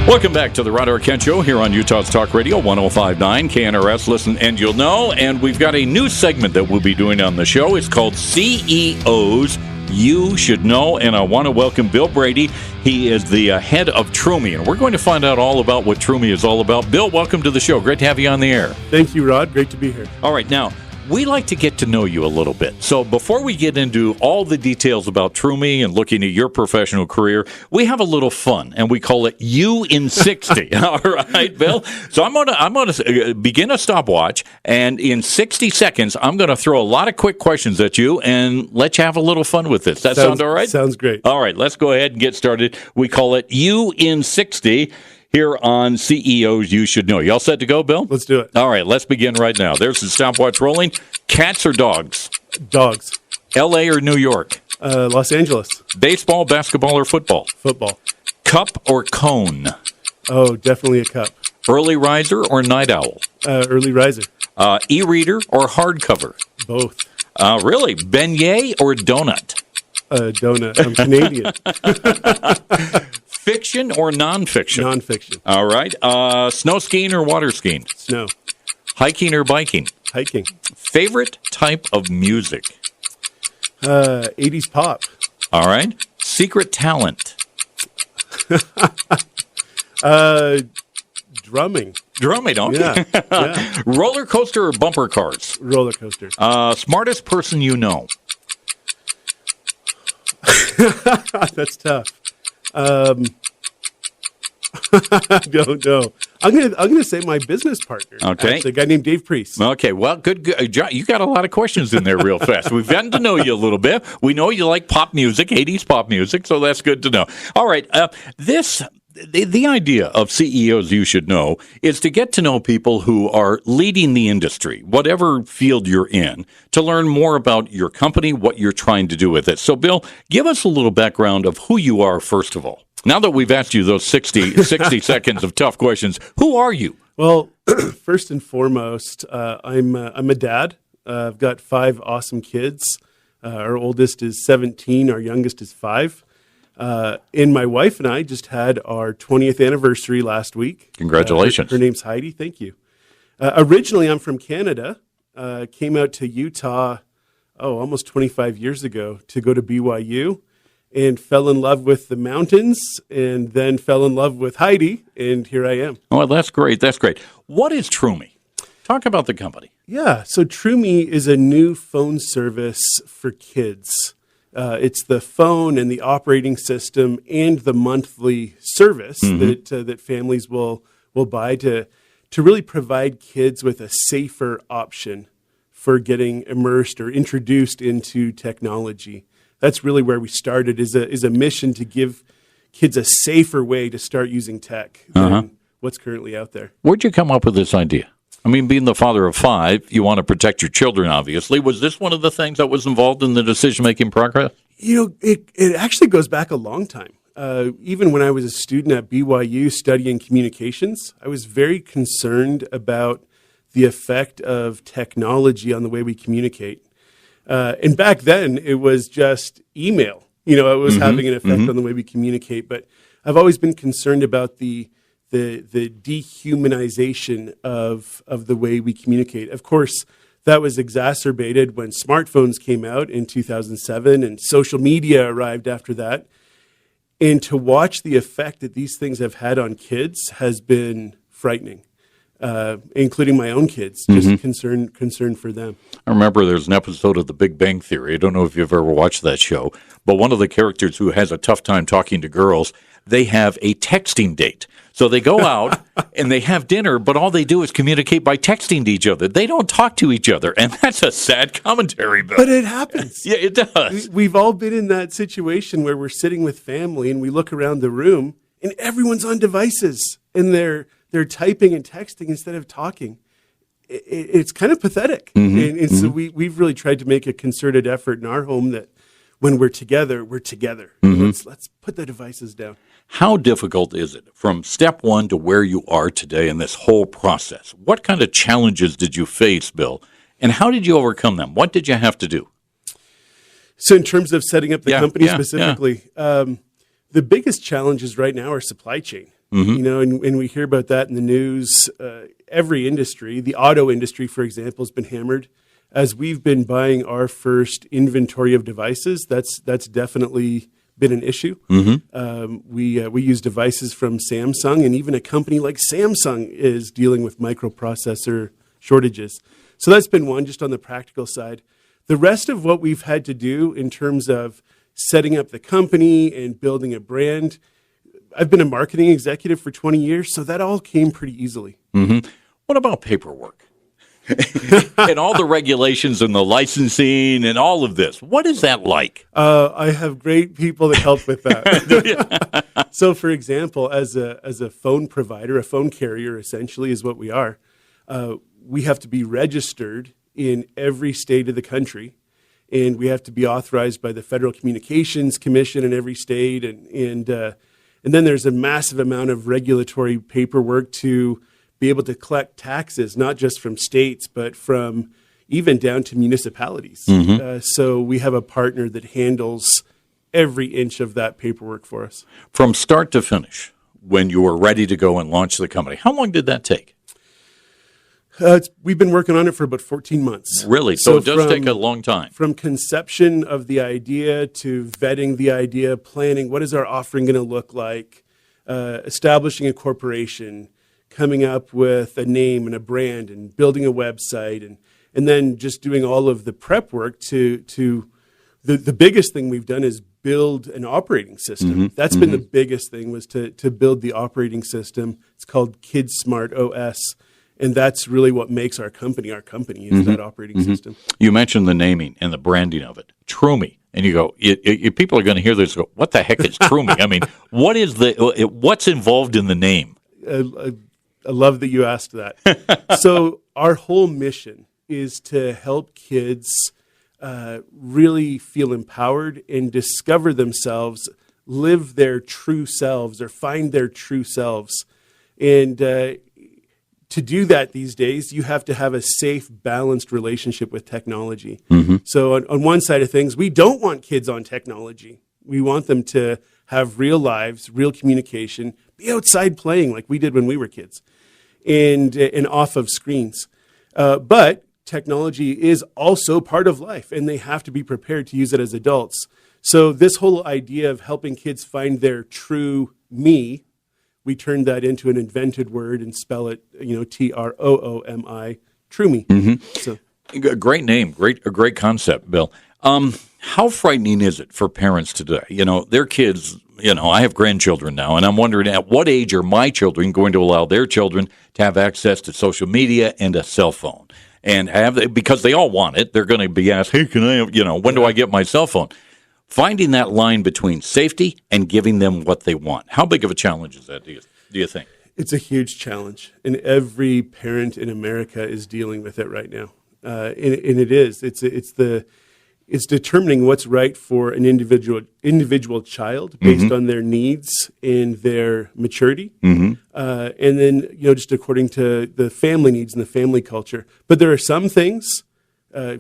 Welcome back to the Rod Arquette Show here on Utah's Talk Radio 105.9 KNRS. Listen and you'll know. And we've got a new segment that we'll be doing on the show. It's called CEOs You Should Know. And I want to welcome Bill Brady. He is the head of Troomi. And we're going to find out all about what Troomi is all about. Bill, welcome to the show. Great to have you on the air. Thank you, Rod. Great to be here. All right. Now, we like to get to know you a little bit. So before we get into all the details about Troomi and looking at your professional career, we have a little fun, and we call it You in 60. All right, Bill? So I'm gonna begin a stopwatch, and in 60 seconds, I'm going to throw a lot of quick questions at you and let you have a little fun with this. That sound all right? Sounds great. All right, let's go ahead and get started. We call it You in 60. Here on CEOs You Should Know. You all set to go, Bill? Let's do it. All right, let's begin right now. There's the stopwatch rolling. Cats or dogs? Dogs. L.A. or New York? Los Angeles. Baseball, basketball, or football? Football. Cup or cone? Oh, definitely a cup. Early riser or night owl? Early riser. E-reader or hardcover? Both. Really? Beignet or donut? Donut. I'm Canadian. Fiction or nonfiction? Nonfiction. All right. Snow skiing or water skiing? Snow. Hiking or biking? Hiking. Favorite type of music? 80s pop. All right. Secret talent? Drumming. Drumming, okay. Yeah. Roller coaster or bumper cars? Roller coaster. Smartest person you know? That's tough. I don't know. I'm gonna say my business partner. Okay, actually, a guy named Dave Priest. Okay, well, good. John, you got a lot of questions in there real fast. We've gotten to know you a little bit. We know you like pop music, 80s pop music, so that's good to know. All right, the idea of CEOs You Should Know is to get to know people who are leading the industry, whatever field you're in, to learn more about your company, what you're trying to do with it. So, Bill, give us a little background of who you are, first of all. Now that we've asked you those 60 seconds of tough questions, who are you? Well, first and foremost, I'm a dad. I've got 5 awesome kids. Our oldest is 17. Our youngest is 5. And my wife and I just had our 20th anniversary last week. Congratulations. Her name's Heidi. Thank you. Originally, I'm from Canada. Came out to Utah, almost 25 years ago to go to BYU and fell in love with the mountains and then fell in love with Heidi, and here I am. Oh, that's great. That's great. What is Troomi? Talk about the company. Yeah, so Troomi is a new phone service for kids. It's the phone and the operating system and the monthly service that families will buy to really provide kids with a safer option for getting immersed or introduced into technology. That's really where we started, is a mission to give kids a safer way to start using tech than what's currently out there. Where'd you come up with this idea? I mean, being the father of 5, you want to protect your children, obviously. Was this one of the things that was involved in the decision-making process? You know, it actually goes back a long time. Even when I was a student at BYU studying communications, I was very concerned about the effect of technology on the way we communicate. And back then, it was just email. You know, it was having an effect on the way we communicate. But I've always been concerned about the dehumanization of the way we communicate. Of course, that was exacerbated when smartphones came out in 2007 and social media arrived after that. And to watch the effect that these things have had on kids has been frightening. Including my own kids, just concerned for them. I remember there's an episode of The Big Bang Theory. I don't know if you've ever watched that show, but one of the characters who has a tough time talking to girls, they have a texting date. So they go out and they have dinner, but all they do is communicate by texting to each other. They don't talk to each other, and that's a sad commentary, Bill. But it happens. Yeah, it does. We've all been in that situation where we're sitting with family and we look around the room and everyone's on devices and they're typing and texting instead of talking. It's kind of pathetic. And so we've really tried to make a concerted effort in our home that when we're together, we're together. Let's put the devices down. How difficult is it from step one to where you are today in this whole process? What kind of challenges did you face, Bill? And how did you overcome them? What did you have to do? So in terms of setting up the company specifically, the biggest challenges right now are supply chain. And we hear about that in the news. Every industry, the auto industry, for example, has been hammered. As we've been buying our first inventory of devices, that's definitely been an issue. We use devices from Samsung, and even a company like Samsung is dealing with microprocessor shortages. So that's been one, just on the practical side. The rest of what we've had to do in terms of setting up the company and building a brand, I've been a marketing executive for 20 years, so that all came pretty easily. What about paperwork? And all the regulations and the licensing and all of this. What is that like? I have great people that help with that. So, for example, as a phone provider, a phone carrier essentially is what we are. We have to be registered in every state of the country, and we have to be authorized by the Federal Communications Commission in every state, and then there's a massive amount of regulatory paperwork to be able to collect taxes, not just from states, but from even down to municipalities. So we have a partner that handles every inch of that paperwork for us. From start to finish, when you were ready to go and launch the company, how long did that take? We've been working on it for about 14 months. Really? So it does take a long time. From conception of the idea to vetting the idea, planning, what is our offering going to look like, establishing a corporation, coming up with a name and a brand and building a website, and then just doing all of the prep work to the biggest thing we've done is build an operating system. That's been the biggest thing, was to build the operating system. It's called KidSmart OS. And that's really what makes our company is that operating system. You mentioned the naming and the branding of it. Troomi. And you go, people are going to hear this and go, what the heck is Troomi? I mean, what's involved in the name? I love that you asked that. So our whole mission is to help kids really feel empowered and discover themselves, live their true selves, or find their true selves. And to do that these days, you have to have a safe, balanced relationship with technology. So on one side of things, we don't want kids on technology. We want them to have real lives, real communication, be outside playing like we did when we were kids, and off of screens. But technology is also part of life, and they have to be prepared to use it as adults. So this whole idea of helping kids find their true me, we turned that into an invented word and spell it, Troomi, Troomi. So, great name, a great concept, Bill. How frightening is it for parents today? Their kids, I have grandchildren now, and I'm wondering at what age are my children going to allow their children to have access to social media and a cell phone? And because they all want it, they're going to be asked, hey, can I have, when do I get my cell phone? Finding that line between safety and giving them what they want. How big of a challenge is that, do you think? It's a huge challenge, and every parent in America is dealing with it right now. And it is. It's determining what's right for an individual child based on their needs and their maturity, and then just according to the family needs and the family culture. But there are some things,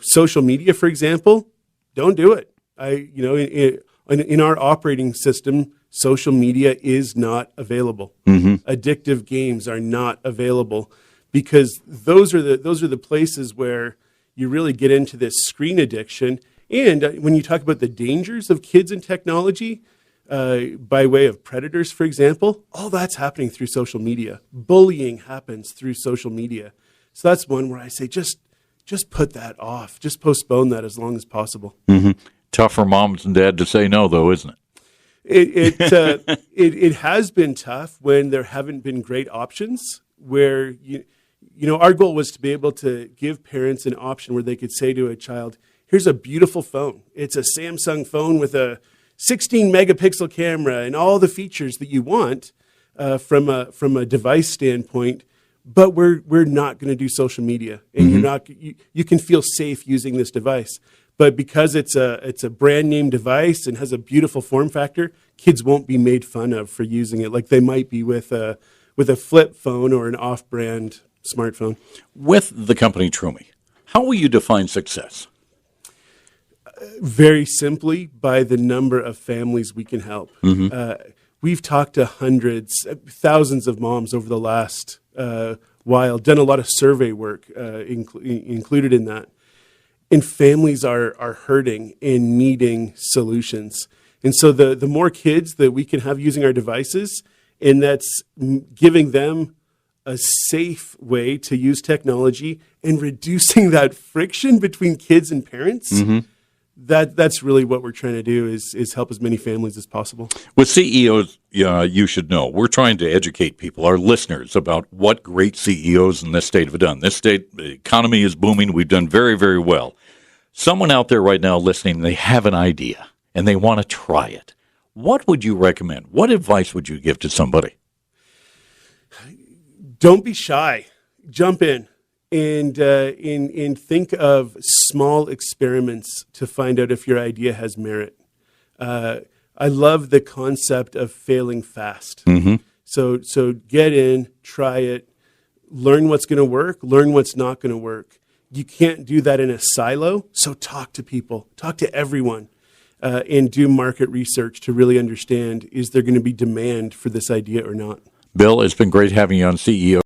social media, for example, don't do it. In our operating system, social media is not available. Addictive games are not available, because those are the places where you really get into this screen addiction. And when you talk about the dangers of kids and technology, by way of predators, for example, all that's happening through social media. Bullying happens through social media. So that's one where I say just put that off. Just postpone that as long as possible. Tough for moms and dad to say no, though, isn't it? It has been tough when there haven't been great options. Where our goal was to be able to give parents an option where they could say to a child, "Here's a beautiful phone. It's a Samsung phone with a 16 megapixel camera and all the features that you want from a device standpoint." But we're not going to do social media, and you can feel safe using this device. But because it's a brand name device and has a beautiful form factor, kids won't be made fun of for using it like they might be with a flip phone or an off-brand smartphone. With the company Troomi, how will you define success? Very simply, by the number of families we can help. we've talked to hundreds, thousands of moms over the last while, done a lot of survey work included in that. And families are hurting and needing solutions. And so the more kids that we can have using our devices, and that's giving them a safe way to use technology and reducing that friction between kids and parents, that's really what we're trying to do is help as many families as possible. With CEOs, you should know, we're trying to educate people, our listeners, about what great CEOs in this state have done. This state, the economy is booming. We've done very, very well. Someone out there right now listening, they have an idea and they want to try it. What would you recommend? What advice would you give to somebody? Don't be shy. Jump in and think of small experiments to find out if your idea has merit. I love the concept of failing fast. So get in, try it, learn what's going to work, learn what's not going to work. You can't do that in a silo, so talk to people, talk to everyone, and do market research to really understand, is there going to be demand for this idea or not? Bill, it's been great having you on CEO.